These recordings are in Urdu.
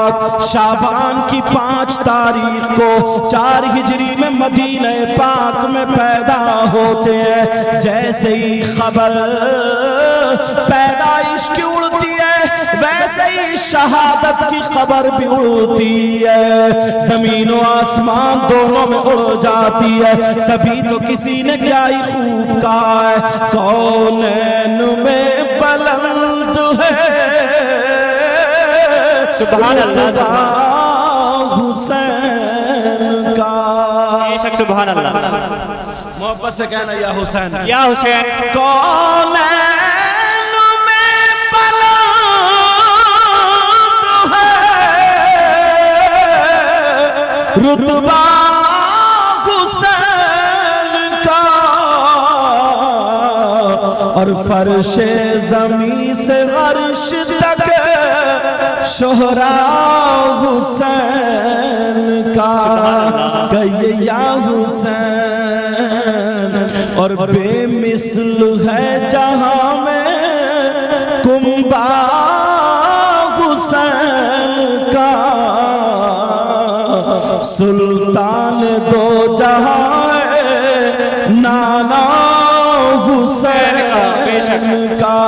پاک شعبان کی 5 تاریخ کو 4 ہجری میں مدینہ پاک میں پیدا ہوتے ہیں۔ جیسے ہی خبر پیدائش کی اڑتی ہے ویسے ہی شہادت کی خبر بھی اڑتی ہے، زمین و آسمان دونوں میں اڑ جاتی ہے۔ تبھی تو کسی نے کیا ہی خوب کہا ہے، کونین میں بلند ہے سبحان اللہ حسین کا۔ بے شک سبحان اللہ، محبت سے کہنا یا حسین، یا حسین۔ کونین میں بلند ہے رتبہ حسین کا، اور فرش زمین سے عرش تک شہرا حسین کا، کہیے یا حسین، اور بے مثل ہے جہاں میں کنبہ حسین کا، سلطان دو جہاں ہے نانا حسین کا۔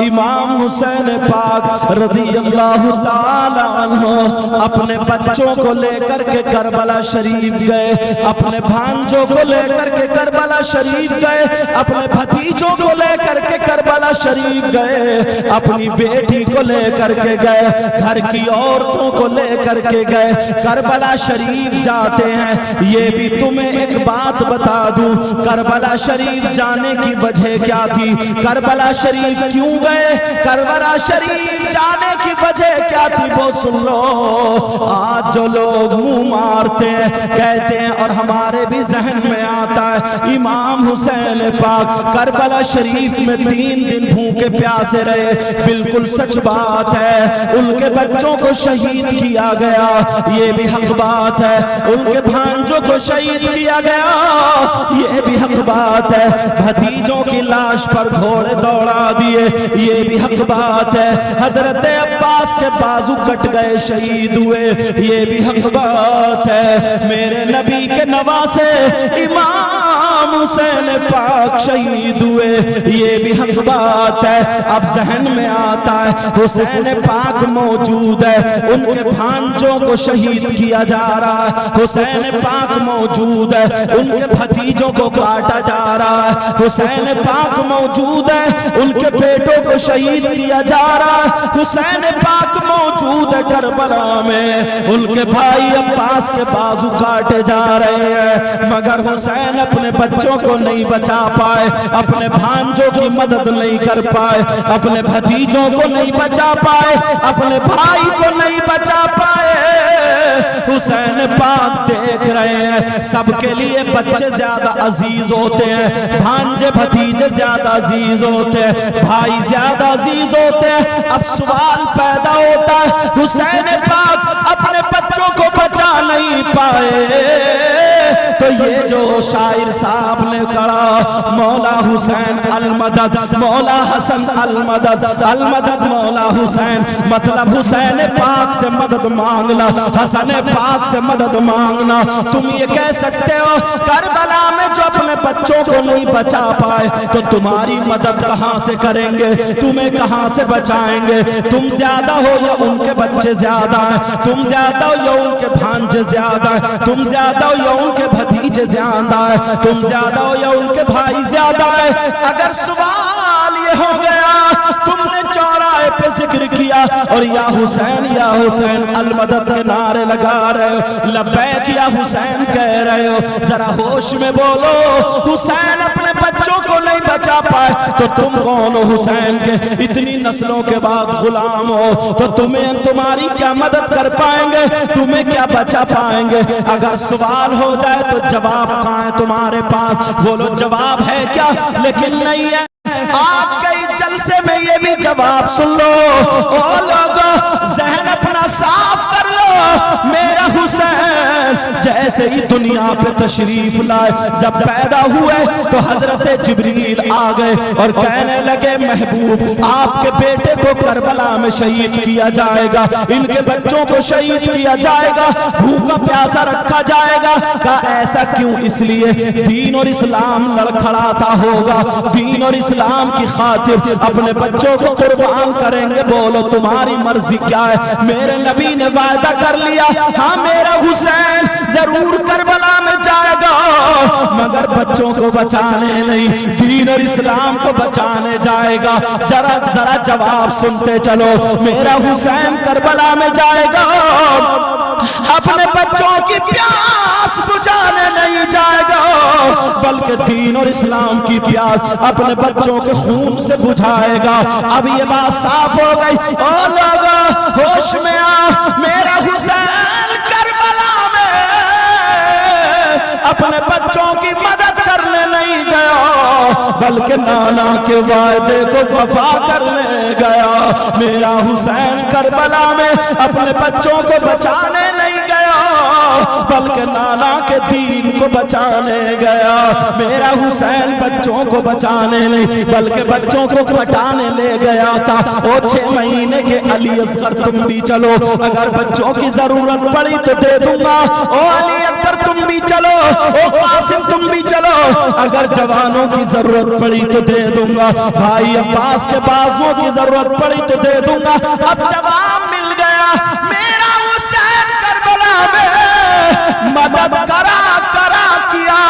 امام حسین پاک رضی اللہ تعالیٰ عنہ اپنے بچوں کو لے کر کے کربلا شریف گئے، اپنے بھانجوں کو لے کر کے کربلا شریف گئے، اپنے بھتیجوں کو لے کر کے کربلا شریف گئے، اپنی بیٹی کو لے کر کے گئے، گھر کی عورتوں کو لے کر کے گئے، کربلا شریف جاتے ہیں۔ یہ بھی تمہیں ایک بات بتا دوں، کربلا شریف جانے کی وجہ کیا تھی، کربلا شریف کیوں گئے، کربلا شریف جانے کی وجہ کیا تھی وہ سن لو۔ آج جو لوگ منہ مارتے ہیں کہتے ہیں، اور ہمارے بھی ذہن میں آتا ہے، امام حسین پاک کربلا شریف میں 3 دن بھوکے پیاسے رہے۔ بالکل سچ بات ہے، ان کے بچوں کو شہید کیا گیا، یہ بھی حق بات ہے، ان کے بھانجوں کو شہید کیا گیا، یہ بھی حق بات ہے، بھتیجوں کی لاش پر گھوڑے دوڑا دیے، یہ بھی حق بات ہے، حضرت عباس کے بازو کٹ گئے شہید ہوئے، یہ بھی حق بات ہے، میرے نبی کے نواسے امام حسین پاک شہید ہوئے، یہ بھی حق بات ہے۔ اب ذہن میں آتا ہے حسین پاک موجود ہے، ان کے بھانجوں کو شہید کیا جا رہا ہے، حسین پاک موجود ہے، ان کے بھتیجوں کو کاٹا جا رہا ہے، حسین پاک موجود ہے، ان کے بیٹوں کو شہید کیا جا رہا ہے، حسین پاک موجود ہے کربلا میں، ان کے بھائی عباس کے بازو کاٹے جا رہے ہیں، مگر حسین اپنے بچوں کو نہیں بچا پائے، اپنے بھانجوں کی مدد نہیں کر پائے، اپنے بھتیجوں کو نہیں بچا پائے، اپنے بھائی کو نہیں بچا پائے۔ حسین پاک دیکھ رہے ہیں سب کے لیے بچے زیادہ عزیز ہوتے ہیں، بھانجے بھتیجے زیادہ عزیز ہوتے ہیں، بھائی زیادہ عزیز ہوتے ہیں۔ اب سوال پیدا ہوتا ہے، حسین پاک اپنے بچوں کو بچا نہیں پائے، تو یہ جو شاعر صاحب نے کہا، مولا حسین المدد، مولا حسن المدد، المدد مولا حسین، مطلب حسین پاک سے مدد مانگنا، حسن پاک سے مدد مانگنا۔ تم یہ کہہ سکتے ہو کربلا میں جو اپنے بچوں کو نہیں بچا پائے تو تمہاری مدد کہاں سے کریں گے، تمہیں کہاں سے بچائیں گے؟ تم زیادہ ہو یا ان کے بچے زیادہ ہیں، تم زیادہ ہو یا ان کے بھانجے زیادہ ہیں، تم زیادہ ہو یا ان کے بھتیجے زیادہ ہیں، تم زیادہ ہو یا ان کے بھائی زیادہ ہیں۔ اگر سوال یہ ہو گیا، تم نے چوراہے پہ ذکر کیا اور یا حسین المدد کے نعرے لگا رہے ہو، لبیک یا حسین کہہ رہے ہو، ذرا ہوش میں بولو، حسین اپنے بچوں کو نہیں بچا پائے تو تم کون ہو حسین کے؟ اتنی نسلوں کے بعد غلام ہو تو تمہاری کیا مدد کر پائیں گے، تمہیں کیا بچا پائیں گے؟ اگر سوال ہو جائے تو جواب کہاں ہے تمہارے پاس؟ بولو جواب ہے کیا؟ لیکن نہیں ہے۔ آج کے جلسے میں یہ بھی جواب سن لو، او لوگو ذہن اپنا صاف کر لو، میرا حسین حسین جیسے ہی دنیا پہ تشریف لائے، جب پیدا ہوئے تو حضرت جبریل آ گئے اور کہنے لگے محبوب آپ کے بیٹے کو کربلا میں شہید کیا جائے گا، ان کے بچوں کو شہید کیا جائے گا، بھوکا پیاسا رکھا جائے گا۔ کہا ایسا کیوں؟ اس لیے دین اور اسلام لڑکھڑاتا ہوگا، دین اور اسلام کی خاطر اپنے بچوں کو قربان کریں گے۔ بولو تمہاری مرضی کیا ہے؟ میرے نبی نے وعدہ کر لیا، ہاں میرا حسین ضرور کربلا میں جائے گا مگر بچوں کو بچانے نہیں، دین اور اسلام کو بچانے جائے گا۔ ذرا جواب سنتے چلو، میرا حسین کربلا میں جائے گا، اپنے بچوں کی پیاس بجھانے نہیں جائے گا بلکہ دین اور اسلام کی پیاس اپنے بچوں کے خون سے بجھائے گا۔ اب یہ بات صاف ہو گئی، او لوگا ہوش میں آ، میرا حسین کربلا میں اپنے بچوں کی مدد کرنے نہیں گیا بلکہ نانا کے وعدے کو وفا کرنے گیا۔ میرا حسین کربلا میں اپنے بچوں کو بچانے نہیں گیا بلکہ نانا کے دین کو بچانے گیا۔ میرا حسین بچوں کو بچانے نہیں بلکہ بچوں کو کٹانے لے گیا تھا۔ او 6 مہینے کے علی اصغر تم بھی چلو، اگر بچوں کی ضرورت پڑی تو دے دوں گا۔ او علی اکبر تم بھی چلو، او قاسم تم بھی چلو، اگر جوانوں کی ضرورت پڑی تو دے دوں گا۔ بھائی عباس کے بازوؤں کی ضرورت پڑی تو دے دوں گا۔ اب جواب مل گیا، میرا حسین کربلا میں مدد کرا کیا،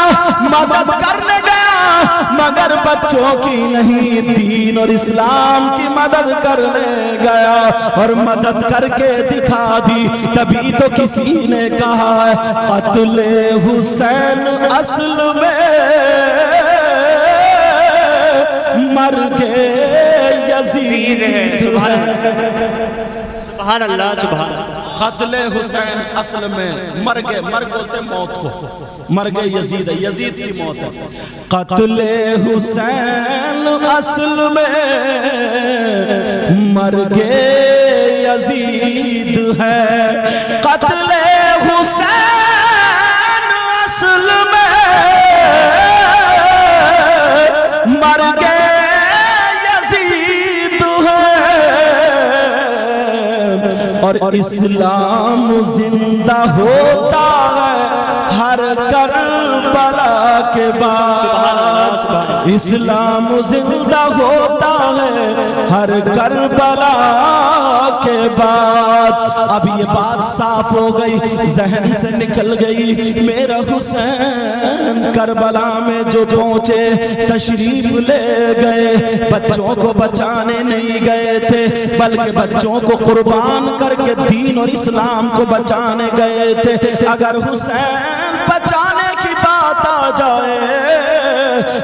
مدد کرنے گیا مگر بچوں کی نہیں، دین اور اسلام کی مدد کرنے گیا اور مدد کر کے دکھا دی۔ تبھی تو کسی نے کہا ہے قتل حسین اصل میں مر کے یزید ہے۔ سبحان اللہ سبحان اللہ۔ قتل حسین اصل میں مرگ بولتے موت کو، مرگ یزید ہے، یزید کی موت ہے۔ قتل حسین اصل میں مرگ یزید ہے، قتل حسین اصل میں مرگ اور اسلام زندہ ہوتا ہے ہر کربلا کے بعد، اسلام زندہ ہوتا ہے ہر کربلا کے بعد۔ اب یہ بات صاف ہو گئی، ذہن سے نکل گئی۔ میرا حسین کربلا میں جو پہنچے تشریف لے گئے، بچوں کو بچانے نہیں گئے تھے بلکہ بچوں کو قربان کر کے دین اور اسلام کو بچانے گئے تھے۔ اگر حسین بچانے کی بات آ جائے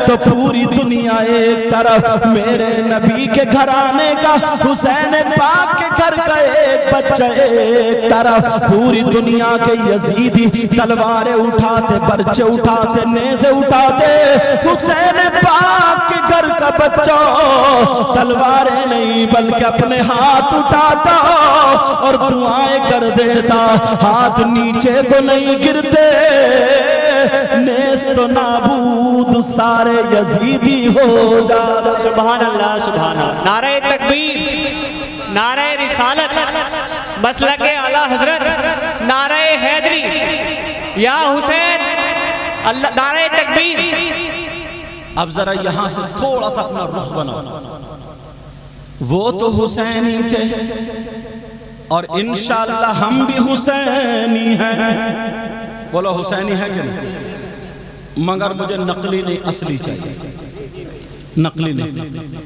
تو پوری دنیا ایک طرف، میرے نبی کے گھرانے کا حسین پاک کے گھر کا ایک بچہ ایک طرف، پوری دنیا کے یزیدی تلواریں اٹھاتے، برچے اٹھاتے، نیزے اٹھاتے، حسین پاک کے گھر کا بچہ تلواریں نہیں بلکہ اپنے ہاتھ اٹھاتا اور دعائیں کر دیتا، ہاتھ نیچے کو نہیں گرتے، نیست و نابود سارے یزیدی ہو جاتا۔ سبحان اللہ سبحان اللہ۔ نعرہ تکبیر، نعرہ رسالت، مسلک اعلیٰ حضرت، نعرہ حیدری، یا حسین، نعرہ تکبیر۔ اب ذرا یہاں سے تھوڑا سا اپنا رخ بناؤ۔ وہ تو حسینی تھے اور انشاءاللہ ہم بھی حسینی ہیں۔ بولو حسینی ہے کہ نہیں؟ مگر مجھے نقلی نہیں اصلی چاہیے، نقلی نہیں۔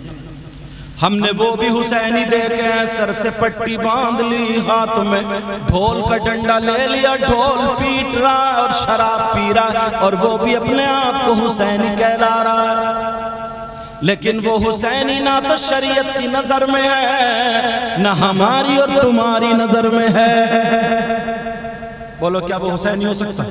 ہم نے وہ بھی حسینی دیکھے ہیں، سر سے پٹی باندھ لی، ہاتھ میں ڈھول کا ڈنڈا لے لیا، ڈھول پیٹ رہا اور شراب پی رہا، اور وہ بھی اپنے آپ کو حسینی کہلا رہا ہے۔ لیکن وہ حسینی نہ تو شریعت کی نظر میں ہے، نہ ہماری اور تمہاری نظر میں ہے۔ بولو کیا وہ حسینی ہو سکتا ہے؟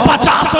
50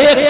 1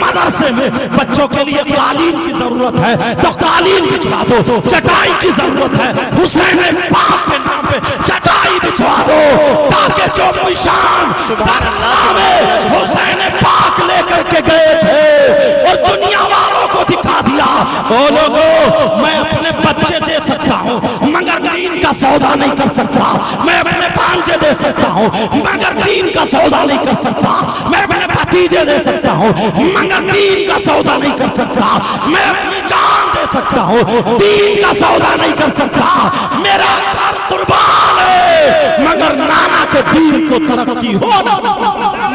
مدرسے میں بچوں کے لیے قالین کی ضرورت ہے تو قالین بچھوا دو، چٹائی کی ضرورت ہے حسین پاک کے نام پہ چٹائی بچھوا دو، تاکہ جو نشان کربلا میں حسین پاک لے کر کے گئے تھے اور دنیا والوں کو دکھا دیا، او لوگوں میں اپنے بچے دے سکتا ہوں مگر دین کا سودا نہیں کر سکتا، میں اپنے بھانجے دے سکتا ہوں مگر دین کا سودا نہیں کر سکتا، میں اپنے بھتیجے دے سکتا ہوں مگر دین کا سودا نہیں کر سکتا، میں اپنی جان دے سکتا ہوں دین کا سودا نہیں کر سکتا، میرا گھر قربان ہے مگر نانا کے دین کو ترقی ہو نہ۔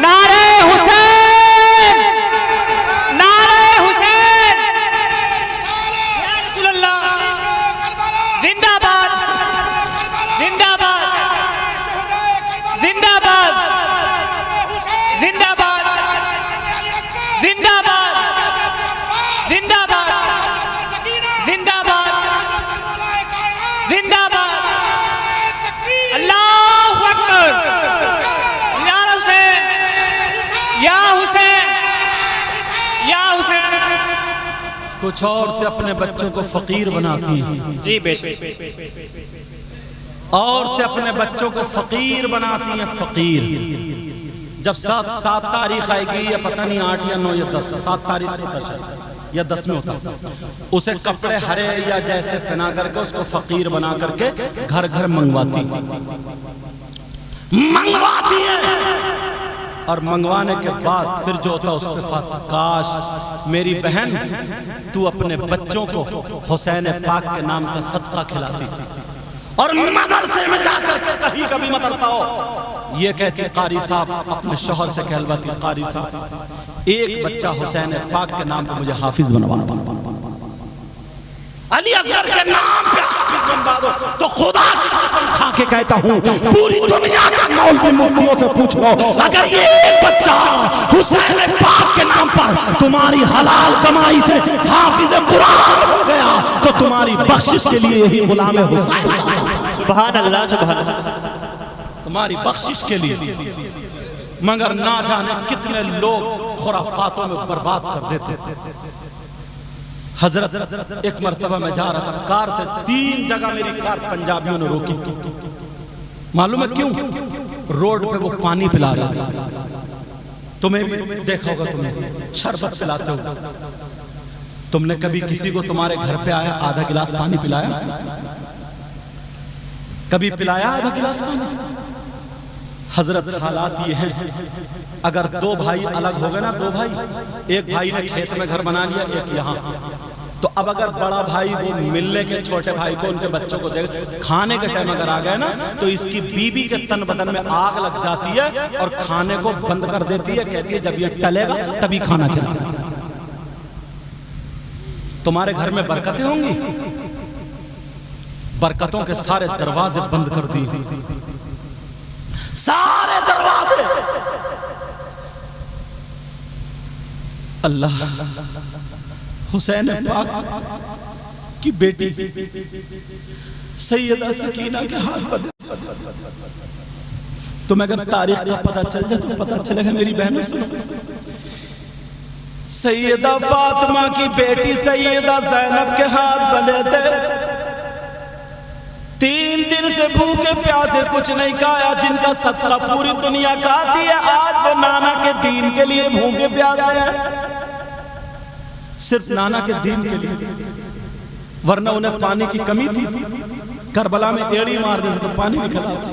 نعرہ حسین، نعرہ حسین، یا رسول اللہ، زندہ باد، زندہ باد، زندہ باد، زندہ باد، زندہ باد، زندہ باد، زندہ باد، زندہ باد، اللہ اکبر، یا حسین، یا حسین، یا حسین۔ کچھ عورتیں اپنے بچوں کو فقیر بناتی ہیں، جی بے شک، عورتیں اپنے بچوں کو فقیر بناتی ہیں، فقیر۔ جب 7 تاریخ آئے گی یا پتہ نہیں 8 یا 9 یا 10، 7 تاریخ سے ہوتا ہے یا 10 میں ہوتا، اسے کپڑے ہرے یا جیسے پہنا کر کے اس کو فقیر بنا کر کے گھر گھر منگواتی ہیں، اور منگوانے کے بعد پھر جو ہوتا اس پہ فاتح، کاش میری بہن تو اپنے بچوں کو حسین پاک کے نام کا صدقہ کھلاتی، اور مدرسے میں جا کر کے کہیں کبھی مدرسہ ہو یہ کہتی قاری صاحب اپنے شوہر سے کہلواتی، قاری صاحب ایک بچہ حسین پاک کے نام پہ مجھے حافظ بنوا دو، علی اصغر کے نام پہ حافظ بنوا دو، تو خدا کی قسم کھا کے کہتا ہوں پوری دنیا کے مولوی مفتیوں سے پوچھ لو، اگر یہ ایک بچہ حسین پاک کے نام پر تمہاری حلال کمائی سے حافظ قرآن ہو گیا تو تمہاری بخشش کے لیے یہی غلام حسین کا، سبحان اللہ، سبحان اللہ، تمہاری بخشش کے لیے، مگر نہ جانے کتنے لوگ خرافاتوں میں برباد کر دیتے۔ حضرت ایک مرتبہ میں جا رہا تھا کار سے، 3 جگہ میری کار پنجابیوں نے روکی، معلوم ہے کیوں؟ روڈ پہ وہ پانی پلا رہے تھے، تمہیں بھی دیکھا ہوگا، تمہیں شربت پلاتے ہو، تم نے کبھی کسی کو تمہارے گھر پہ آیا آدھا گلاس پانی پلایا؟ کبھی پلایا آدھا گلاس پانی؟ حضرت حالات یہ ہیں، اگر 2 بھائی الگ ہو گئے نا، 2 بھائی، ایک بھائی نے کھیت میں گھر بنا لیا، ایک یہاں، تو اب اگر بڑا بھائی وہ ملنے کے چھوٹے بھائی کو ان کے بچوں کو دیکھ کھانے کے ٹائم اگر آ گئے نا تو اس کی بیوی کے تن بدن میں آگ لگ جاتی ہے اور کھانے کو بند کر دیتی ہے، کہتی ہے جب یہ ٹلے گا تبھی کھانا کھلانا۔ تمہارے گھر میں برکتیں ہوں گی، برکتوں کے سارے دروازے بند کر دیے، سارے دروازے۔ اللہ حسین پاک کی بیٹی سیدہ سکینہ کے ہاتھ پر، تمہیں اگر تاریخ کا پتہ چل جائے تو پتہ چلے گا میری بہنوں، سنو، سیدہ فاطمہ کی بیٹی سیدہ زینب کے ہاتھ بندھے تھے، 3 دن سے بھوکے پیاسے کچھ نہیں کھایا، جن کا صدقہ پوری دنیا کھاتی ہے، آج وہ نانا کے دین کے لیے بھوکے پیاسے ہیں، صرف نانا کے دین کے لیے، ورنہ انہیں پانی کی کمی تھی، کربلا میں ایڑی مار دیتے تو پانی نکلاتے۔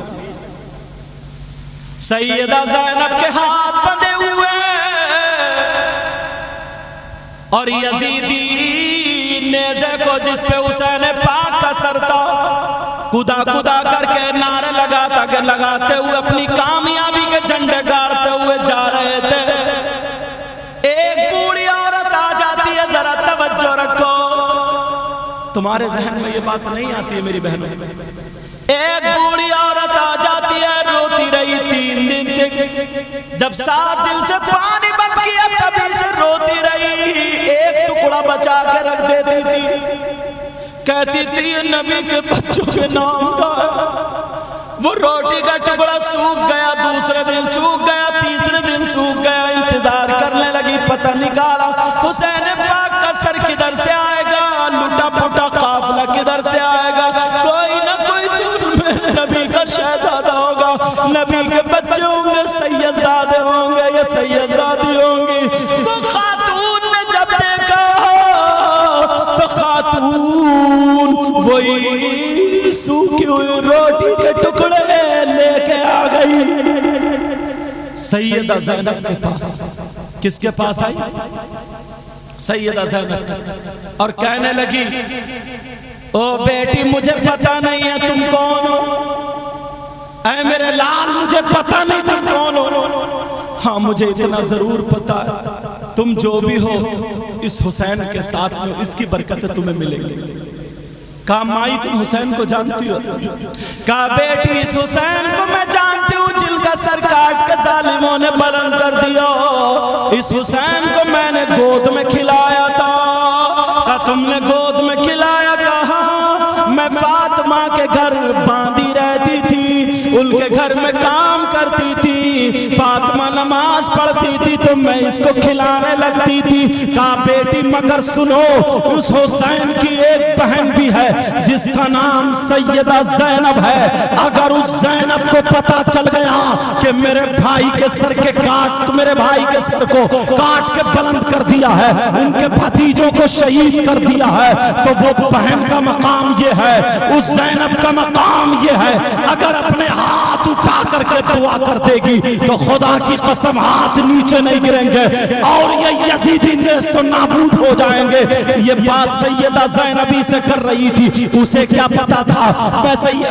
سیدہ زینب کے ہاتھ بندھے ہوئے اور یزیدی نیزے کو جس پہ حسین پاک کا سر تھا کدا کدا کر کے نعرے لگاتے ہوئے اپنی کامیابی کے جھنڈے گاڑتے ہوئے جا رہے تھے۔ ایک بوڑھی عورت آ جاتی ہے، ذرا توجہ رکھو، تمہارے ذہن میں یہ بات نہیں آتی ہے میری بہنوں، ایک بوڑھی عورت آ جاتی ہے، روتی رہی 3 دن تک، جب 7 دن سے پانی بند کیا تبھی سے روتی رہی، ایک ٹکڑا بچا کے رکھ دیتی تھی، کہتی تھی یہ نبی کے بچوں کے نام کا ہے، وہ روٹی کا ٹکڑا سوکھ گیا، دوسرے دن سوکھ گیا، تیسرے دن سوکھ گیا، انتظار کرنے لگی، پتہ نکالا حسین پاک کا سر کدھر سے آئے گا، لٹا پٹا قافلہ کدھر سے آئے گا، کوئی نہ کوئی تو نبی کا شہزادہ ہوگا، نبی کے بچے ہوں گے، سید زادے ہوں گے یا سید زادی ہوں گی۔ وہ خاتون نے جب دیکھا تو خاتون وہی سوکھی ہوئی روٹی کے ٹکڑے لے کے آ گئی سیدہ زینب کے پاس۔ کس کے پاس آئی؟ سیدہ زینب، اور کہنے لگی او بیٹی مجھے پتہ نہیں ہے تم کون ہو، اے میرے لال مجھے پتہ نہیں تم کون ہو، ہاں مجھے اتنا ضرور پتہ ہے تم جو بھی ہو اس حسین کے ساتھ میں اس کی برکتیں تمہیں ملیں گی۔ کہا مائی تم حسین کو جانتی ہو؟ کہا بیٹی اس حسین کو میں جانتی ہوں جن کا سر کاٹ کے ظالموں نے بلند کر دیا، اس حسین کو میں نے گود میں کھلایا تھا۔ کہا تم نے گود میں کھلایا؟ کہا میں فاطمہ کے گھر باندھی رہتی تھی، ان کے گھر میں کام کرتی تھی، فاطمہ نماز پڑھتی تھی تو میں اس کو کھلانے لگتی تھی۔ کہا بیٹی مگر سنو اس حسین کی ایک بہن بھی ہے جس کا نام سیدہ زینب ہے، اگر اس زینب کو پتا چل گیا کہ میرے بھائی کے سر کو کاٹ کے بلند کر دیا ہے، ان کے بھتیجوں کو شہید کر دیا ہے، تو وہ بہن کا مقام یہ ہے، اس زینب کا مقام یہ ہے، اگر اپنے ہاتھ اٹھا کر کے دعا کر دے گی تو خدا کی قسم ہاتھ نیچے نہیں گریں گے اور یہ یزیدی نیست و نابود ہو جائیں گے۔ یہ بات سیدہ زینبی سے کر رہی تھی، اسے کیا پتا تھا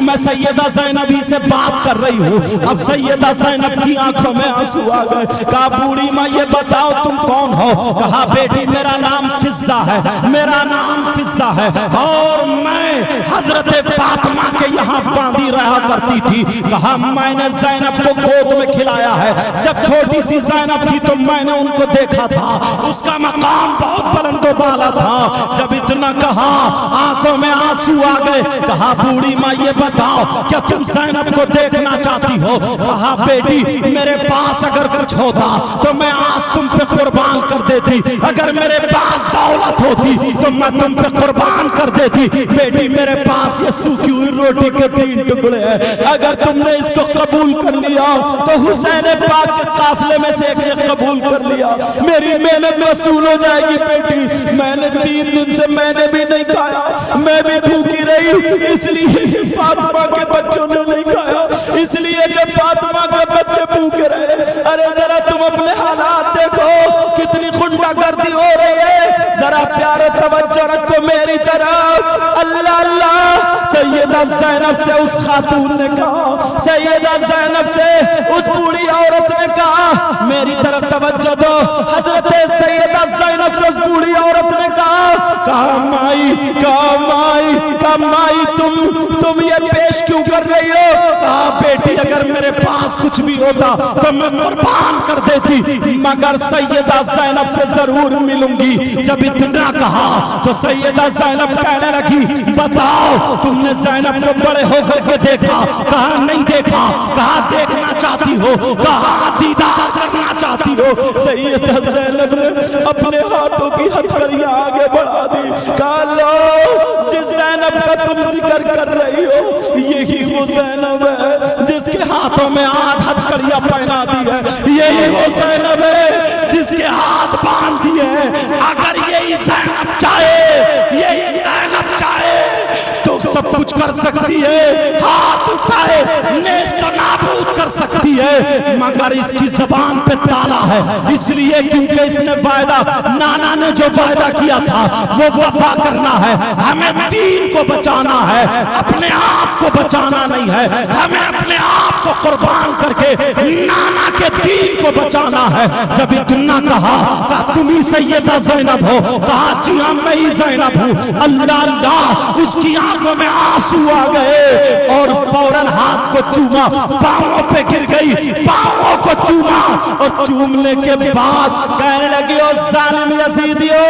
میں سیدہ زینبی سے بات کر رہی ہوں۔ اب سیدہ زینب کی آنکھوں میں آنسو آ گئے۔ کہا بوڑھی ماں یہ بتاؤ تم کون ہو؟ کہا بیٹی میرا نام فضہ ہے، میرا نام فضہ ہے، اور میں حضرت فاطمہ کے یہاں باندھی رہا کرتی تھی۔ کہا میں نے زینب کو گود میں کھلایا ہے، جب چھوٹی سی زینب تھی تو میں نے ان کو دیکھا تھا، اس کا مقام بہت بلند و بالا تھا۔ جب اتنا کہا آنکھوں میں آنسو آ گئے۔ کہا بوڑھی ماں یہ بتاؤ کیا تم زینب کو دیکھنا چاہتی ہو؟ کہا بیٹی میرے پاس اگر کچھ ہوتا تو میں آج تم پہ قربان کر دیتی، اگر میرے پاس دولت ہوتی تو میں تم پہ قربان کر دیتی۔ بیٹی میرے پاس یہ سوکھی ہوئی روٹی کے 3 ٹکڑے ہیں، اگر تم نے اس کو قبول کر لیا تو حسین پاک کے قافلے میں سے ایک نے قبول کر لیا، میری محنت وصول ہو جائے گی۔ بیٹی میں نے 3 دن سے میں نے بھی نہیں کھایا، میں بھی بھوکی رہی، اس لیے کہ فاطمہ کے بچوں نے نہیں کھایا، اس لیے کہ فاطمہ کے بچے بھوکے رہے۔ ارے ذرا تم اپنے حالات دیکھو کتنی خنڈا گردی ہو رہی ہے، ذرا پیارے توجہ رکھو میری طرف۔ اللہ اللہ، سیدہ زینب سے اس خاتون نے کہا، سیدہ زینب سے اس بوڑھی عورت نے کہا میری طرف توجہ دو۔ حضرت سیدہ زینب سے اس بوڑھی عورت نے کہا مائی تم یہ پیش کیوں کر رہی ہو؟ کہا بیٹی اگر میرے پاس کچھ بھی ہوتا تو میں قربان کر دیتی، مگر سیدہ زینب سے ضرور ملوں گی۔ جب اتنا کہا تو سیدہ زینب کہنے لگی بتاؤ تم نے زینب کو بڑے ہو کر کے دیکھا؟ کہا نہیں دیکھا۔ کہا دیکھنا چاہتی ہو؟ کہا دیدار کرنا چاہتی ہو؟ سیدہ زینب نے اپنے ہاتھوں کی ہتھکڑیاں آگے بڑھا دی۔ کہا لو جس زینب کا تم ذکر کر رہی ہو یہی وہ زینب ہے جس کے ہاتھوں میں آدھ ہتھکڑیاں پہنا دی ہے، یہی وہ زینب ہے جس کے ہاتھ باندھ دیے ہیں۔ اگر یہی زینب چاہے تو سب کچھ کر سکتی ہے، ہاتھ اٹھائے نیست و نابود کر سکتی ہے، مگر اس کی زبان پہ تالا ہے، اس لیے کیونکہ اس نے وعدہ، نانا نے جو وعدہ کیا تھا وہ وفا کرنا ہے۔ ہمیں دین کو بچانا ہے، اپنے آپ کو بچانا نہیں ہے، ہمیں اپنے آپ کو قربان کر کے نانا کے دین کو بچانا ہے۔ جب اتنا کہا تم ہی سیدہ زینب ہو، کہا جی ہاں میں ہی زینب ہوں۔ اللہ اللہ، اس کی آنکھوں میں آنسو آ گئے اور فوراً ہاتھ کو چوما، پاؤں پہ گر گئی، پاؤں کو چوما اور چومنے کے بعد کہنے لگی او ظالم یزیدیو،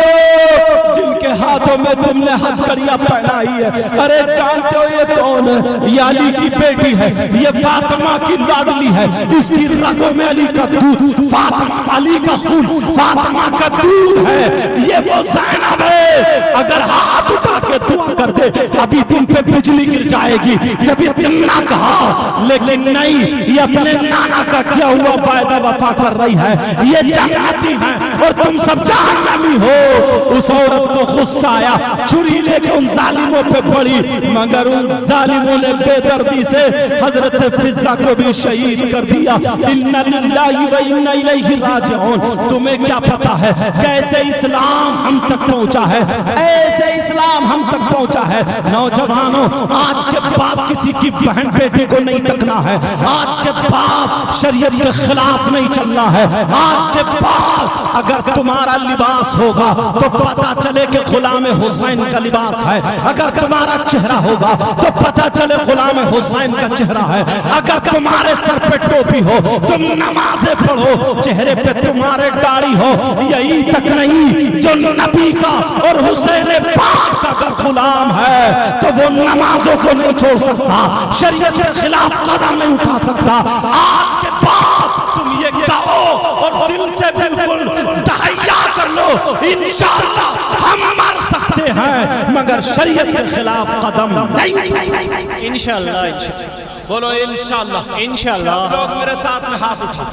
جن کے ہاتھوں میں تم نے ہتھکڑیاں پہنائی ہے، ارے جانتے ہو یہ کون ہے؟ یہ علی کی بیٹی ہے، یہ فاطمہ کی لاڈلی ہے، اس کی رگوں میں علی کا دودھ، فاطمہ علی کا خون، فاطمہ کا دودھ ہے، یہ وہ زینب ہے۔ اگر ہاتھ اٹھا کے دعا کر دے ابھی تم پہ بجلی گر جائے گی۔ جب اتنا کہا لیکن نہیں، یہ اپنے نانا کا کیا ہوا وعدہ وفا کر رہی ہے، یہ جنتی ہے اور تم سب جہنمی ہو۔ اس عورت کو غصہ آیا، چھری لے کے ان ظالموں پہ پڑی، مگر ان ظالموں نے بے دردی سے حضرت فضہ کو بھی شہید کر دیا۔ اِنَّا لِلَّهِ وَإِنَّا إِلَيْهِ راجعون۔ تمہیں کیا پتا ہے کیسے اسلام ہم تک پہنچا ہے، ایسے اسلام ہم تک پہنچا ہے۔ نوجوانوں، آج کے بعد کسی کی بہن بیٹے کو نہیں تکنا ہے، آج کے بعد شریعت کے خلاف نہیں چلنا ہے، آج کے بعد اگر تمہارا لباس ہوگا تو پتا چلے کہ غلام حسین کا لباس ہے، اگر تمہارا چہرہ ہوگا تو پتا چلے غلام حسین کا چہرہ ہے، اگر تمہارے سر پہ ٹوپی ہو تم نمازیں پڑھو، چہرے پہ تمہارے داڑھی ہو، یہی تک نہیں جو نبی کا اور حسین پاک کا اگر غلام ہے تو وہ نمازوں کو نہیں چھوڑ سکتا، شریعت کے خلاف قدم نہیں اٹھا سکتا۔ آج کے بعد تم یہ کہو اور دل سے بالکل تحیہ کر لو، انشاءاللہ ہم مر سکتے ہیں مگر شریعت کے خلاف قدم نہیں۔ انشاءاللہ بولو انشاءاللہ، انشاءاللہ، سب لوگ میرے ساتھ میں ہاتھ اٹھا،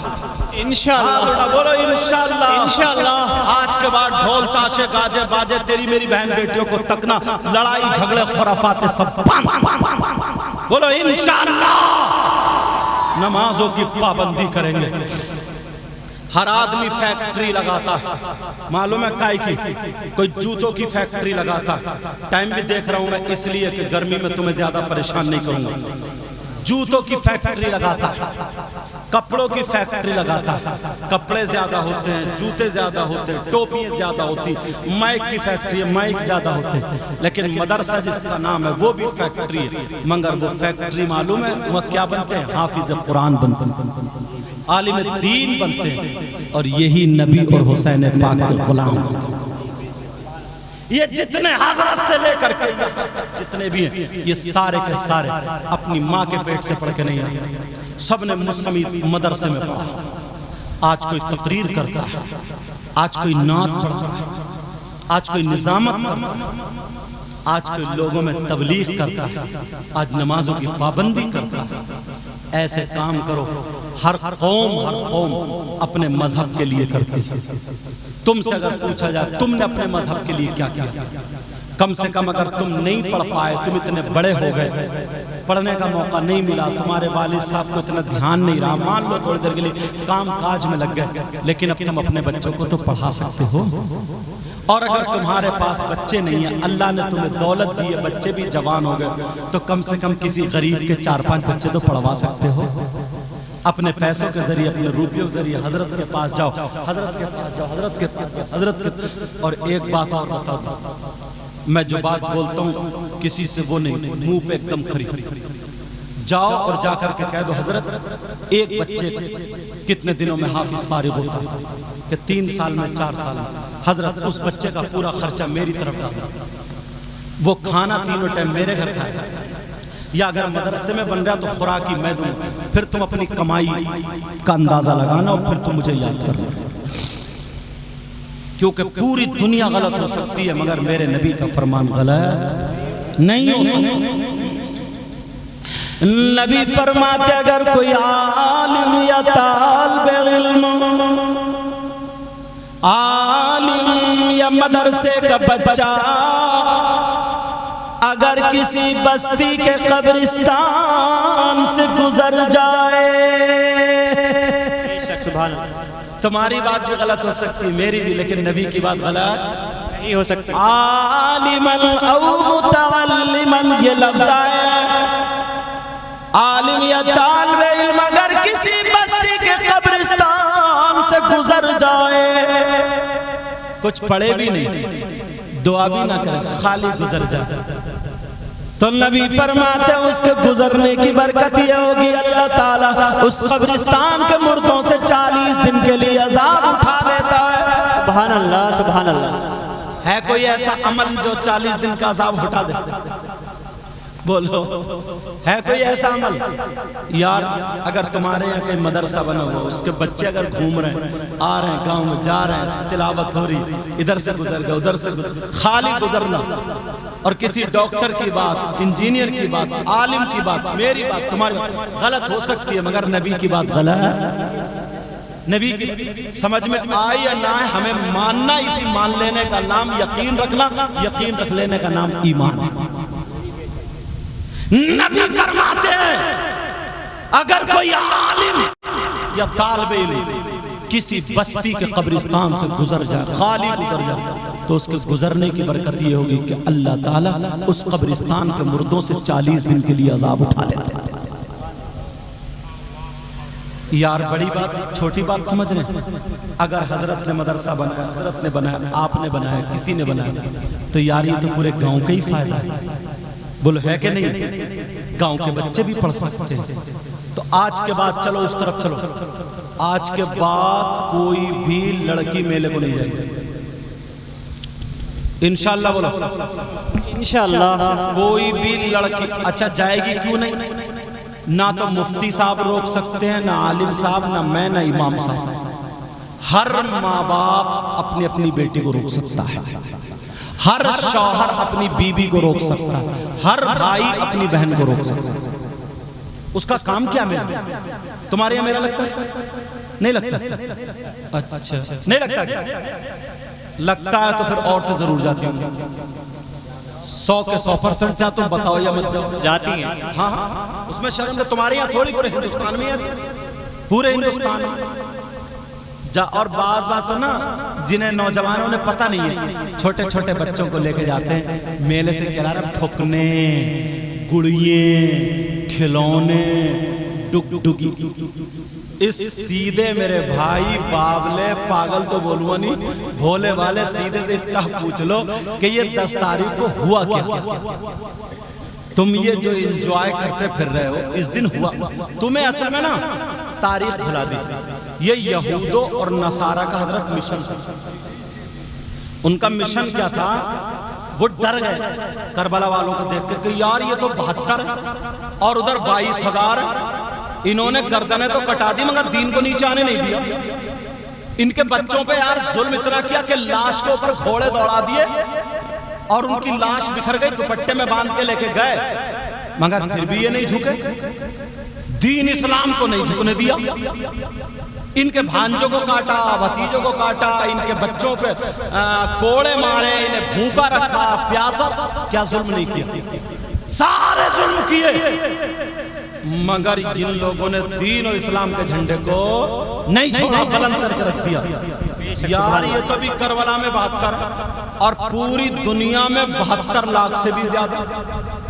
انشاءاللہ، بولو انشاءاللہ، انشاءاللہ۔ آج کے بعد ڈھول تاشے گاجے باجے تیری میری بہن بیٹیوں کو تکنا، لڑائی جھگڑے خرافات سب بند۔ بولو انشاءاللہ، نمازوں کی پابندی کریں گے۔ ہر آدمی فیکٹری لگاتا ہے، معلوم ہے کائی کی؟ کوئی جوتوں کی فیکٹری لگاتا ہے۔ ٹائم بھی دیکھ رہا ہوں میں اس لیے کہ گرمی میں تمہیں زیادہ پریشان نہیں کروں گا۔ جوتوں کی فیکٹری لگاتا ہے، کپڑوں کی فیکٹری لگاتا ہے، کپڑے زیادہ ہوتے ہیں، جوتے زیادہ ہوتے ہیں، ٹوپیاں زیادہ ہوتی، مائک کی فیکٹری ہے، مائک زیادہ ہوتے ہیں، لیکن مدرسہ جس کا نام ہے وہ بھی فیکٹری ہے، مگر وہ فیکٹری معلوم ہے وہ کیا بنتے ہیں؟ حافظ قرآن بنتے ہیں، عالم دین بنتے ہیں، اور یہی نبی اور حسین پاک کے غلام ہوتے ہیں۔ یہ جتنے حضرت سے لے کر کے جتنے بھی ہیں یہ سارے کے سارے اپنی ماں کے پیٹ سے پڑھ کے نہیں آئے، سب نے مسلم مدرسے میں پڑھا۔ آج کوئی تقریر کرتا ہے، آج کوئی نعت پڑھتا ہے، آج کوئی نظامت کرتا ہے، آج کوئی لوگوں میں تبلیغ کرتا ہے، آج نمازوں کی پابندی کرتا ہے۔ ایسے کام کرو، ہر قوم اپنے مذہب کے لیے کرتی ہے۔ تم سے اگر پوچھا جائے تم نے اپنے مذہب کے لیے کیا کیا، کم سے کم اگر تم نہیں پڑھ پائے، تم اتنے بڑے ہو گئے، پڑھنے کا موقع نہیں ملا، تمہارے والد صاحب کو اتنا دھیان نہیں رہا، مان لو تھوڑی دیر کے لیے کام کاج میں لگ گئے، لیکن اب تم اپنے بچوں کو تو پڑھا سکتے ہو۔ اور اگر تمہارے پاس بچے نہیں ہیں، اللہ نے تمہیں دولت دی ہے، بچے بھی جوان ہو گئے، تو کم سے کم کسی غریب کے 4-5 بچے تو پڑھوا سکتے ہو۔ اپنے پیسوں کے ذریعے، اپنے روپیوں کے ذریعے حضرت کے پاس جاؤ، حضرت کے پاس جاؤ، حضرت کے پاس جاؤ، حضرت کے پاس۔ اور ایک بات اور بتا دوں، میں جو بات بولتا ہوں کسی سے وہ نہیں، منہ پہ ایک دم کھری، جاؤ اور جا کر کے کہہ دو حضرت ایک بچے کتنے دنوں میں حافظ فارغ ہوتا ہے، کہ 3 سال میں 4 سال میں، حضرت اس بچے کا پورا خرچہ میری طرف ڈالنا، وہ کھانا تینوں ٹائم میرے گھر کھائے، یا اگر مدرسے میں بن رہا تو خوراکی میں دوں، پھر تم اپنی کمائی کا اندازہ لگانا اور پھر تم مجھے یاد کرنا، کیونکہ پوری دنیا غلط ہو سکتی ہے مگر میرے نبی کا فرمان غلط نہیں ہو سکتا۔ نبی فرماتے اگر کوئی عالم یا طالب علم، عالم یا مدرسے کا بچہ اگر کسی بستی کے قبرستان سے گزر جائے، سبحان اللہ، تمہاری بات بھی غلط ہو سکتی، میری بھی، لیکن نبی کی بات غلط نہیں ہو سکتی۔ عالماً او متعلماً، یہ لفظ ہے عالم یا طالب علم اگر کسی بستی کے قبرستان سے گزر جائے، کچھ پڑھے بھی نہیں، دعا بھی نہ کرے، خالی گزر جائے، تو نبی فرماتے ہیں اس کے گزرنے کی برکت یہ ہوگی اللہ تعالیٰ اس قبرستان کے مردوں سے 40 دن کے لیے عذاب اٹھا لیتا ہے۔ سبحان اللہ، سبحان اللہ۔ ہے کوئی ایسا عمل جو 40 دن کا عذاب اٹھا دے؟ بولو، ہے کوئی ایسا عمل؟ یار اگر تمہارے یہاں کوئی مدرسہ بنا ہوا، اس کے بچے اگر گھوم رہے ہیں، آ رہے ہیں گاؤں میں، جا رہے ہیں، تلاوت ہو رہی، ادھر سے گزر گئے ادھر سے گزر، خالی گزرنا، اور کسی ڈاکٹر کی بات، انجینئر کی بات، عالم کی بات، میری بات، تمہاری بات غلط ہو سکتی ہے، مگر نبی کی بات غلط ہے۔ نبی کی سمجھ میں آئے یا نہ آئے، ہمیں ماننا، اسی مان لینے کا نام یقین رکھنا، یقین رکھ لینے کا نام ایمان ہے۔ نبی فرماتے ہیں اگر کوئی عالم یا طالب علم کسی بستی کے قبرستان سے گزر جائے، خالی گزر جائے، تو اس کے گزرنے کی برکت یہ ہوگی کہ اللہ تعالیٰ اس قبرستان کے مردوں سے 40 دن کے لیے عذاب اٹھا لیتے ہیں۔ یار بڑی بات چھوٹی بات سمجھ رہے ہیں؟ اگر حضرت نے مدرسہ بنایا، حضرت نے بنایا، آپ نے بنایا، کسی نے بنایا، تو یار یہ تو پورے گاؤں کا ہی فائدہ ہے۔ بولو ہے کہ نہیں؟ گاؤں کے بچے بھی پڑھ سکتے ہیں۔ تو آج کے بعد چلو اس طرف چلو، آج کے بعد کوئی بھی لڑکی میلے کو نہیں جائے گی، انشاءاللہ بولو، انشاءاللہ کوئی بھی لڑکی اچھا جائے گی کیوں نہیں؟ نہ تو مفتی صاحب روک سکتے ہیں، نہ عالم صاحب، نہ میں، نہ امام صاحب۔ ہر ماں باپ اپنی اپنی بیٹی کو روک سکتا ہے، ہر شوہر اپنی بیوی کو روک سکتا ہے، ہر بھائی اپنی بہن کو روک سکتا ہے۔ اس کا کام کیا میرا؟ تمہارے یہاں میرا لگتا ہے؟ نہیں لگتا؟ اچھا نہیں لگتا؟ لگتا ہے تو پھر عورتیں ضرور جاتی ہوں، 100 کے 100% چاہ تم بتاؤ یا مت جاؤ؟ جاتی ہیں۔ ہاں ہاں، اس میں شرم ہے، تمہارے یہاں تھوڑی، پورے ہندوستان میں ایسے، پورے ہندوستان میں۔ اور بعض بات تو نا جنہیں نوجوانوں نے پتہ نہیں ہے، چھوٹے چھوٹے بچوں کو لے کے جاتے ہیں میلے سے، کہہ رہا پھکنے، گڑیے، کھلونے، ڈگ ڈگی۔ اس سیدھے میرے بھائی بابلے پاگل تو بولوں نہیں، بھولے والے سیدھے سے اتنا پوچھ لو کہ یہ 10 تاریخ کو ہوا کیا؟ تم یہ جو انجوائے کرتے پھر رہے ہو، اس دن ہوا، تمہیں اصل میں نا تاریخ بھلا دی۔ یہ یہودوں اور نصارہ کا حضرت مشن تھا۔ ان کا مشن کیا تھا؟ وہ ڈر گئے کربلا والوں کو دیکھ کے کہ یار یہ تو 72 ہے اور ادھر 22,000 ہے، انہوں نے گردنیں تو کٹا دی مگر دین کو نیچے آنے نہیں دیا۔ ان کے بچوں پہ یار ظلم اتنا کیا کہ لاش کے اوپر گھوڑے دوڑا دیے اور ان کی لاش بکھر گئی، دوپٹے میں باندھ کے لے کے گئے، مگر پھر بھی یہ نہیں جھکے، دین اسلام کو نہیں جھکنے دیا۔ ان کے بھانجوں کو کاٹا، بھتیجوں کو کاٹا، ان کے بچوں پہ کوڑے مارے، انہیں بھوکا رکھا، پیاسا، کیا ظلم نہیں کیا؟ سارے ظلم کیے، مگر ان لوگوں نے دین اور اسلام کے جھنڈے کو نہیں چھوڑا، بلند کر کے رکھ دیا۔ یار یہ تو بھی کربلا میں 72 اور پوری دنیا میں 72 لاکھ سے بھی زیادہ۔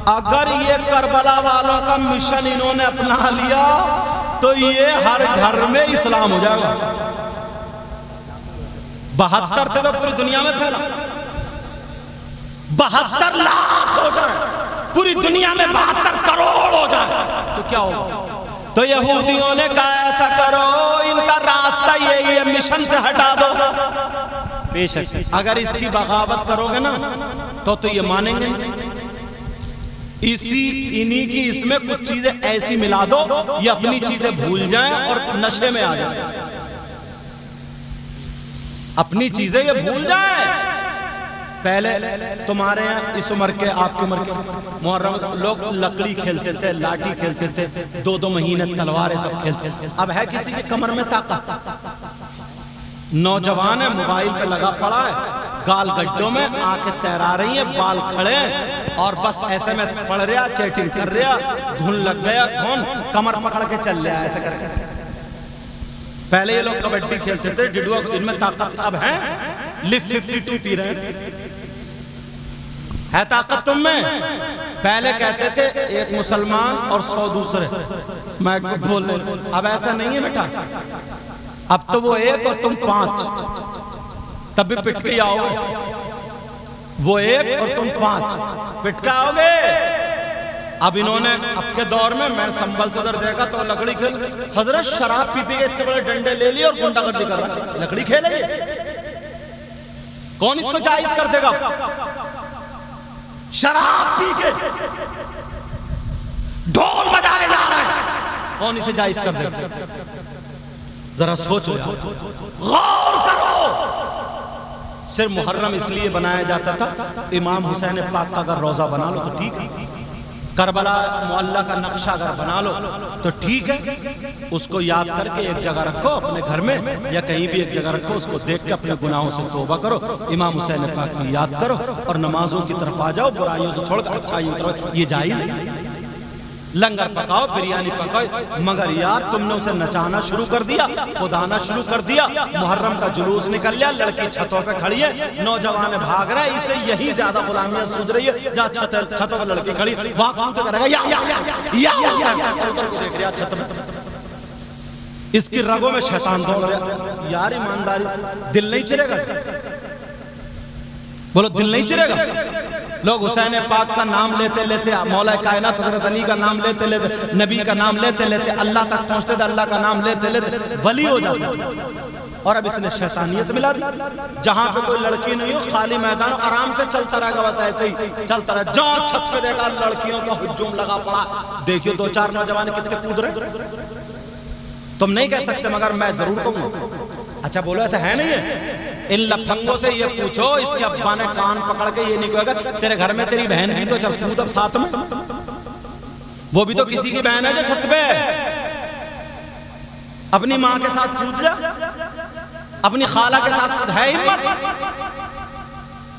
اگر یہ کربلا والوں کا مشن انہوں نے اپنا لیا تو یہ ہر گھر میں اسلام ہو جائے گا۔ 72 تھے تو پوری دنیا میں پھیلا، 72 لاکھ ہو جائے، پوری دنیا میں 72 کروڑ ہو جائے تو کیا ہوگا؟ تو یہودیوں نے کہا ایسا کرو، ان کا راستہ یہی ہے، مشن سے ہٹا دو۔ بے شک اگر اس کی بغاوت کرو گے نا تو یہ مانیں گے نہیں۔ انہی کی اس میں کچھ چیزیں ایسی ملا دو یہ اپنی چیزیں بھول جائیں اور نشے میں آ جائیں، اپنی چیزیں یہ بھول جائیں۔ پہلے تمہارے یہاں اس عمر کے، آپ کی عمر کے محرم لوگ لکڑی کھیلتے تھے، لاٹھی کھیلتے تھے، 2 مہینے تلواریں سب کھیلتے تھے۔ اب ہے کسی کی کمر میں طاقت؟ نوجوان ہے، موبائل پہ لگا پڑا ہے، گال گڈوں میں، آنکھیں تیرا رہی ہیں، بال کھڑے ہیں اور بس SMS پڑھ رہا، چیٹنگ کر رہا، گھن لگ گیا، کمر پکڑ کے چل رہا ایسے کر کے۔ پہلے یہ لوگ کبڈی کھیلتے تھے، ڈڈوا، ان میں طاقت اب ہے، لفٹ 52 پی رہے ہیں، ہے طاقت تم میں؟ پہلے کہتے تھے ایک مسلمان اور 100 دوسرے، میں بول رہا ہوں اب ایسا نہیں ہے بیٹا، اب تو وہ ایک اور تم 5، تب بھی پٹ کے آؤ گے، وہ ایک اور تم 5 پٹ کے آؤ گے۔ اب انہوں نے اب کے دور میں سنبھل سے ادھر دیکھا تو لکڑی کھیل، حضرت شراب پی پی کے اتنے بڑے ڈنڈے لے لیے اور گنڈا گردی کر رہا ہے، لکڑی کھیلے گے؟ کون اس کو جائز کر دے گا؟ شراب پی کے ڈھول بجائے جا رہا ہے، کون اسے جائز کر دے گا؟ ذرا سوچو یار، غور کرو۔ صرف محرم اس لیے بنایا جاتا تھا امام حسین پاک کا اگر روزہ بنا لو تو ٹھیک ہے، کربلا معلّہ کا نقشہ اگر بنا لو تو ٹھیک ہے، اس کو یاد کر کے ایک جگہ رکھو اپنے گھر میں یا کہیں بھی ایک جگہ رکھو، اس کو دیکھ کے اپنے گناہوں سے توبہ کرو، امام حسین پاک کی یاد کرو اور نمازوں کی طرف آ جاؤ، برائیوں سے چھوڑ کر اچھائیوں کی طرف۔ یہ جائز ہے؟ لنگر پکاؤ، بریانی پکاؤ، مگر یار تم نے اسے نچانا شروع کر دیا، کودانا شروع کر دیا، محرم کا جلوس نکل لیا، لڑکی چھتوں پہ کھڑی ہے، نوجوان بھاگ رہا ہے، اسے یہی زیادہ غلامیاں سوچ رہی ہے، جہاں چھتوں پہ لڑکی کھڑی وہاں کودے کرے گا، یا ادھر کو دیکھ رہا چھت میں، اس کی رگوں میں شیطان دوڑ رہا۔ یار ایمانداری، دل نہیں چرے گا؟ بولو دل نہیں چرے گا؟ لوگ حسین پاک کا نام لیتے لیتے، مولا کائنات حضرت علی کا نام لیتے لیتے، نبی کا نام لیتے لیتے اللہ تک پہنچتے تھے، اللہ کا نام لیتے لیتے ولی ہو جاتے، اور اب اس نے شیطانیت ملا دی۔ جہاں پہ کوئی لڑکی نہیں ہو، خالی میدان ہو، آرام سے چلتا رہے گا، بس ایسے ہی چلتا رہے، جہاں چھت پہ دیکھا لڑکیوں کا ہجوم لگا پڑا، دیکھیو 2-4 نوجوان کتنے کود رہے۔ تم نہیں کہہ سکتے مگر میں ضرور کہوں گا۔ اچھا بولو ایسا ہے نہیں ہے؟ ان لپھنگوں سے یہ پوچھو، اس کے ابا نے کان پکڑ کے یہ نہیں کہے گا تیرے گھر میں تیری بہن بھی تو چل کود اب ساتھ میں، وہ بھی تو کسی کی بہن ہے جو چھت پہ ہے، اپنی ماں کے ساتھ کود جا، اپنی خالہ کے ساتھ کود، ہے ہمت؟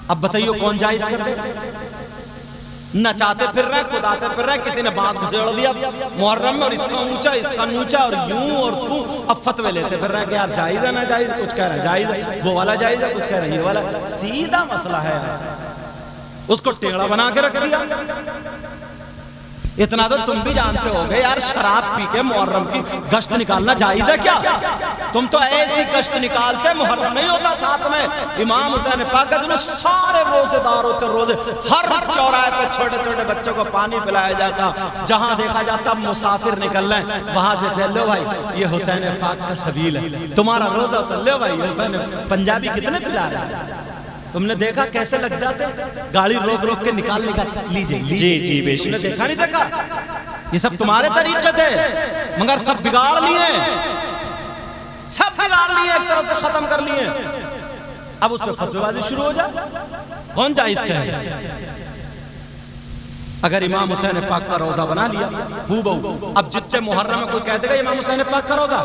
اب بتائیو کون جائز کر دے؟ نچاتے پھر رہے، کوداتے پھر رہے، کسی نے بات گھڑ دیا محرم میں، اور اس کا اونچا اس کا نیچا، اور یوں اور تو اب فتوے لیتے پھر رہے کہ یار جائز ہے نہ جائز، کچھ کہہ رہے ہیں جائز ہے، وہ والا جائز ہے، کچھ کہہ رہے ہیں یہ والا، سیدھا مسئلہ ہے، اس کو ٹیڑھا بنا کے رکھ دیا۔ اتنا تو تم بھی جانتے ہو گے یار، شراب پی کے محرم کی گشت نکالنا جائز ہے کیا؟ تم تو ایسی گشت نکالتے، محرم نہیں ہوتا ساتھ میں، امام حسین پاک کا جنہوں سارے روزے دار ہوتے، روزے ہر چوراہے پہ چھوٹے چھوٹے بچوں کو پانی پلایا جاتا، جہاں دیکھا جاتا مسافر نکل رہے ہیں وہاں سے پھر لو بھائی یہ حسین پاک کا سبیل ہے، تمہارا روزہ ہوتا لو بھائی حسین، پنجابی کتنے پلا رہے ہیں؟ تم نے دیکھا کیسے لگ جاتے، گاڑی روک روک کے نکال لیجئے، جی بے شک، تم نے دیکھا نہیں دیکھا؟ یہ سب تمہارے طریقے تھے، مگر سب بگاڑ لیے، سب بگاڑ لیے، ایک طرف سے ختم کر لیے، اب اس پہ فتوی بازی شروع ہو جائے، کون جائز کہے؟ اگر امام حسین پاک کا روزہ بنا لیا ہو بہو، اب جتنے محرم میں کوئی کہہ دے گا امام حسین پاک کا روزہ،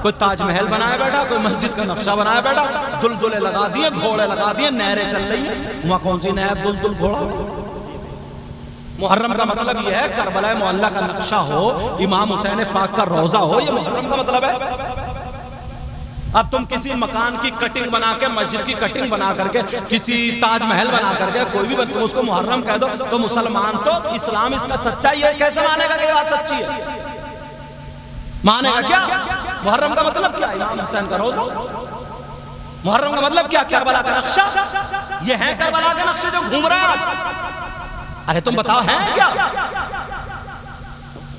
کوئی تاج محل بنایا بیٹھا، کوئی مسجد کا نقشہ بنایا بیٹھا، دلدلے لگا دیے، گھوڑے لگا دیے، نہریں چل رہی ہیں، وہاں کون سی نہر دلدل گھوڑا؟ محرم کا مطلب یہ ہے کربلا معلّہ کا نقشہ ہو، امام حسین پاک کا روزہ ہو، یہ محرم کا مطلب ہے۔ اب تم کسی مکان کی کٹنگ بنا کے، مسجد کی کٹنگ بنا کر کے، کسی تاج محل بنا کر کے، کوئی بھی تم اس کو محرم کہہ دو تو مسلمان تو اسلام اس کا سچا ہی ہے، کیسے مانے گا کہ یہ بات سچی ہے؟ مانے گا کیا؟ محرم کا مطلب کیا؟ امام حسین کا روزہ۔ محرم کا مطلب کیا؟ کربلا کا نقشہ۔ یہ ہے کربلا کا نقشہ جو گھوم رہا ہے؟ ارے تم بتاؤ ہے کیا؟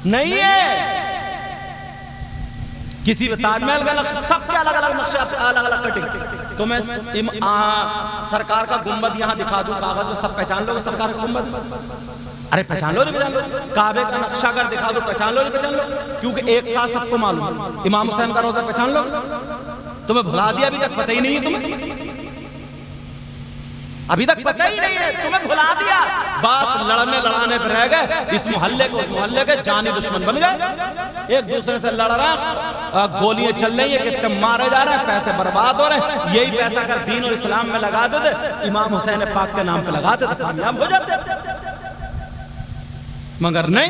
نہیں ہے۔ کسی تاج محل کا نقشہ، سب کے الگ الگ نقشے، الگ الگ کٹنگ۔ تو میں سرکار کا گنبد یہاں دکھا دوں کاغذ میں، سب پہچان لو گے سرکار کا گنبد؟ ارے پہچان لو نہیں پہچان لو؟ کعبے کا نقشہ اگر دکھا دو پہچان لو نہیں پہچان لو؟ کیونکہ ایک ساتھ سب کو معلوم، امام حسین کا روزہ پہچان لو؟ تمہیں بھلا دیا، ابھی تک پتہ ہی نہیں ہے تمہیں، ابھی تک پتہ ہی نہیں ہے، تمہیں بھلا دیا، بس لڑنے لڑانے پر رہ گئے، اس محلے کو محلے کے جانی دشمن بن گئے، ایک دوسرے سے لڑ رہا ہے، گولیاں چل رہی ہیں، کتنے مارے جا رہے ہیں، پیسے برباد ہو رہے ہیں، یہی پیسہ اگر دین اور اسلام میں لگا دیتے، امام حسین پاک کے نام پہ لگاتے تو کامیاب ہو جاتے، مگر نہیں۔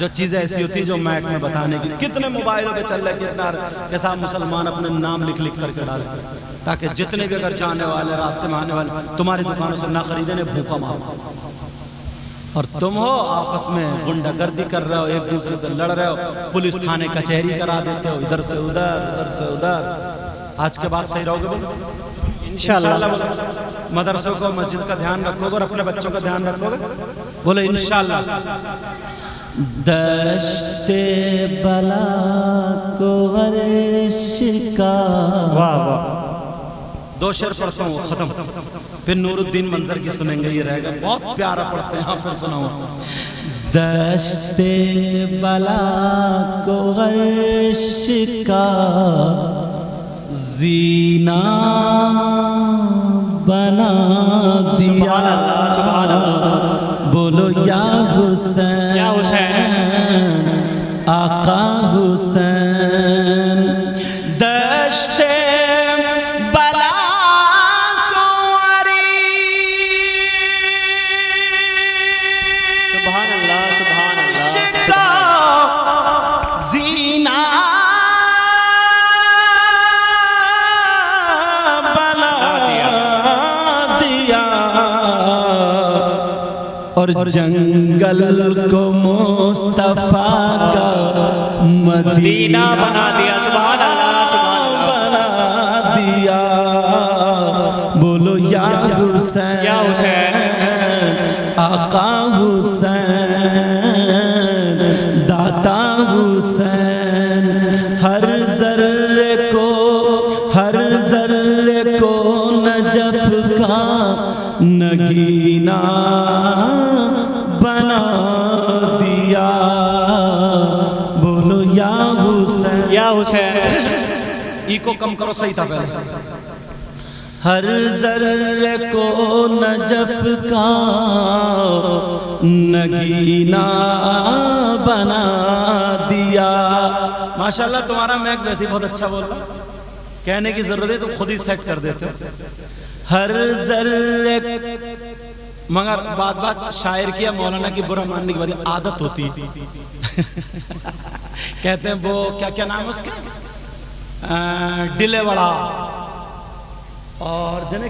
جو چیزیں ایسی ہوتی ہیں جو میک میں بتانے کی. کتنے موبائلوں پہ چل رہے کتنا کہ صاحب مسلمان اپنے نام لکھ لکھ کر کے ڈالے تاکہ جتنے بھی اگر جانے والے راستے میں آنے والے تمہاری دکانوں سے نہ خریدیں بھوکا مارو. اور تم ہو آپس میں غنڈہ گردی کر رہے ہو, ایک دوسرے سے لڑ رہے ہو, پولیس تھانے کچہری کرا دیتے ہو, ادھر سے ادھر ادھر سے ادھر. آج کے بعد صحیح رہو گے بولو انشاءاللہ. مدرسوں کو مسجد کا دھیان رکھو گے اور اپنے بچوں کا دھیان رکھو گے بولو انشاءاللہ. دشت بلا کو عرش کا, واہ واہ, 2 شعر پڑھتا ہوں ختم, پھر نور الدین منظر کی سنیں گے, یہ رہے گا بہت پیارا پڑھتے ہیں. ہاں پھر سناؤ. دشت بلا کو عرش کا زینہ بنا دیا, سبحان اللہ, بولو یا حسین, یا حسین, آقا حسین. دشت بلا کو سبحان اللہ, سبحان عرش اللہ, کا زینہ اور جنگل کو مصطفیٰ کا مدینہ بنا دیا. سبحان اللہ, سبحان اللہ, بنا دیا. بولو یا حسین, یا حسین, آقا حسین, داتا حسین. ہر ذرے کو نجف کا نگینہ بنا دیا. بولو یا حسین, یا حسین. ای کو کم کرو, صحیح تھا پہلے. ہر ذرے کو نجف کا نگینہ بنا دیا. ماشاءاللہ تمہارا میک ویسے بہت اچھا بول رہا, کہنے کی ضرورت ہے تم خود ہی سیٹ کر دیتے ہو. ہر ذرے, مگر بات شاعر کی مولانا کی برا ماننے کی بڑی عادت ہوتی. کہتے ہیں وہ کیا نام ہے اس کے, ڈلے وڑا, اور جنے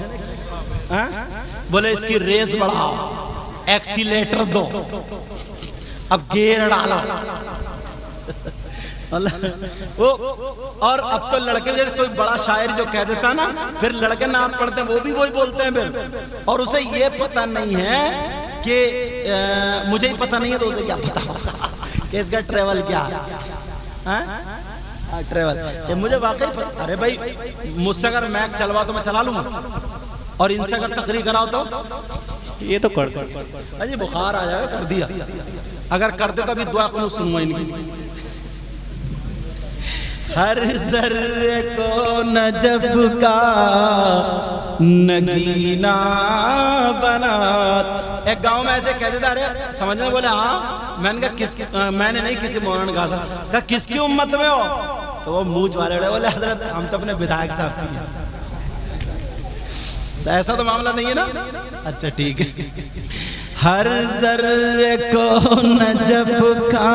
بولے اس کی ریس بڑھا, ایکسیلیٹر دو, اب گیئر ڈالا. اور اب تو لڑکے جیسے کوئی بڑا شاعر جو کہہ دیتا نا, پھر لڑکے نعت پڑھتے ہیں وہ بھی وہی بولتے ہیں پھر, اور اسے یہ پتہ نہیں ہے کہ مجھے ہی پتہ نہیں ہے تو اسے کیا پتہ ہوگا کہ اس کا ٹریول کیا ہے. ٹریول یہ مجھے واقعی پتہ. ارے بھائی مجھ سے اگر میک چلوا تو میں چلا لوں گا, اور ان سے اگر تقریر کراؤ تو یہ تو کر جی بخار آ جائے گا. کر دیا, اگر کرتے تو ابھی دعا قنوت سنوں ان کی. ہر ذرے کو نجف کا نگینہ بنا. ایک گاؤں میں ایسے کہہ دیتا, ارے سمجھ میں, بولے ہاں. میں نے کہا میں نے نہیں, کسی مولانا نے کہا تھا, کہا کس کی امت میں ہو, تو وہ موچ والے بولے حضرت ہم تو اپنے بدھائک صاحب کی ہیں. تو ایسا تو معاملہ نہیں ہے نا. اچھا ٹھیک ہے. ہر ذرے کو نجف کا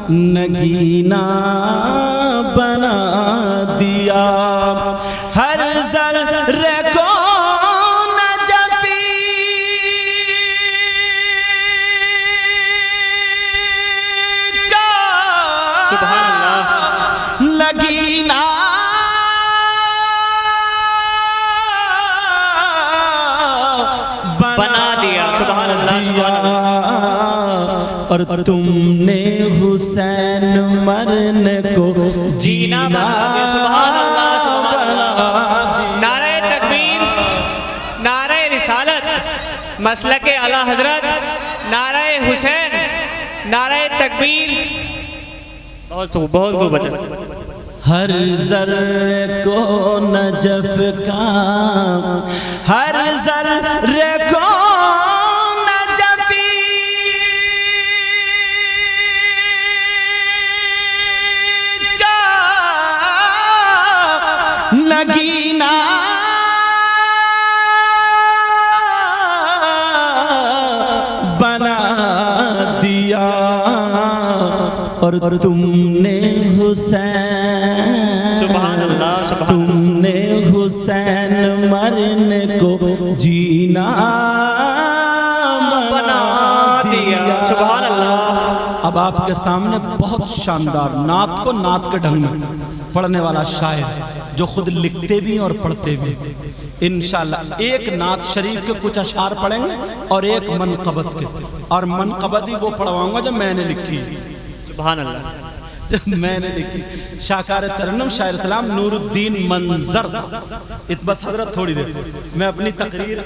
نگینہ بنا دیا. ہر ذرے کو نجفی کا سبحان اللہ, نگینہ بنا دیا. سبحان اللہ, سبحان اللہ. اور تم نے حسین مرنے کو جینا بنا دیا. سبحان اللہ, سبحان اللہ. نعرہ تکبیر, نعرہ رسالت, مسلک اعلیٰ حضرت, نعرہ حسین, نعرہ تکبیر. بہت خوب بتا. ہر ذرے کو نجف کا, ہر ذرے کو نجفی کا نگینہ بنا دیا. اور تم نے حسین سبحان اللہ سبحان تم نے حسین مرنے کو جینا بنا دیا سبحان اللہ۔ اب آپ کے سامنے بہت شاندار نعت کو نعت کے ڈھنگ میں پڑھنے والا شاعر جو خود لکھتے بھی اور پڑھتے بھی، انشاءاللہ ایک نعت شریف کے کچھ اشعار پڑھیں گے اور ایک منقبت کے، اور منقبت ہی وہ پڑھواؤں گا جو میں نے لکھی، سبحان اللہ۔ جو میں نے لکھی شاکار ترنم شاعر اسلام نور الدین منظر۔ بس حضرت تھوڑی دیر میں اپنی تقریر